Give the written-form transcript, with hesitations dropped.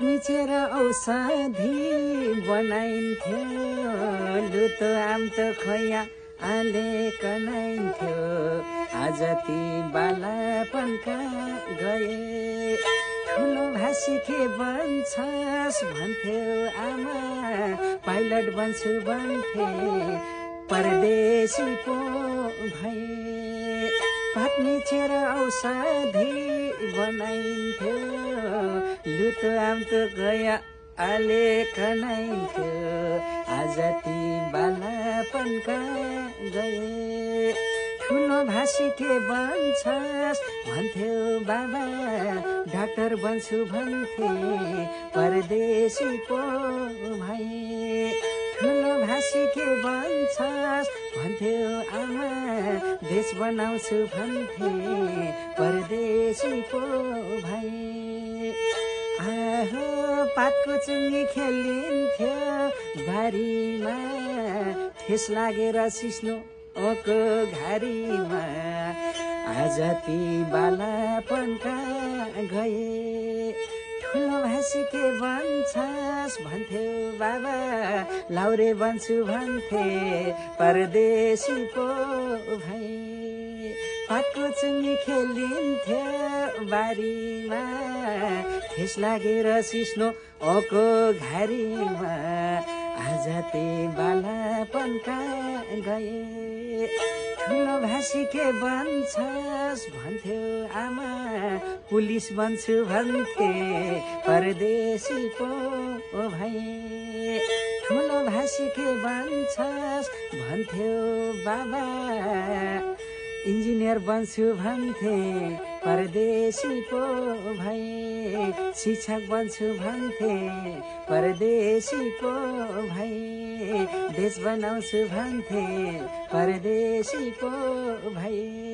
मिचेर औषधि बनाइन्थ्यो लुतो आम त खैया आले कनाइन्थ्यो आज ती बालापनका गए ठुलो भाषी के बन्छस् भन्थ्यो आमा पाइलट बन्छु भन्थे परदेशी पो भए पात मिचेर औषधि बनाइन्थ्यो लुतो आम त गया आले कनाइन्थ्यो आज ती बालापनका गए ठुलो भाषी के बन्छस् भन्थ्यो बाबा डाक्टर बन्छु भन्थे परदेशी पो भए ठुलो भाषी के बन्छस् भन्थ्यो आमा देश बनाउँछु भन्थे परदेशी पो भए आहो पातको चुङ्गी खेलिन्थ्यो बारीमा ठेस लागेर सिस्नो ओको घारीमा आज ती बालापनका गए ठुलो भाषी के बन्छस् भन्थ्यो बाबा लाउरे बन्छु भन्थे परदेशी पो भए पातको चुङ्गी खेलिन्थ्यो बारीमा ठेस लागेर सिस्नो ओको घारीमा आज ते बालापनका गए ठुलो भाषी के बन्छस् भन्थ्यो आमा पुलिस बन्छु भन्थे परदेशी पो भए ठुलो भाषी के बन्छस् भन्थ्यो बाबा इन्जिनियर बन्छु भन्थे परदेशी पो भए शिक्षक बन्छु भन्थे परदेशी पो भए देश बनाउँछु भन्थे परदेशी पो भए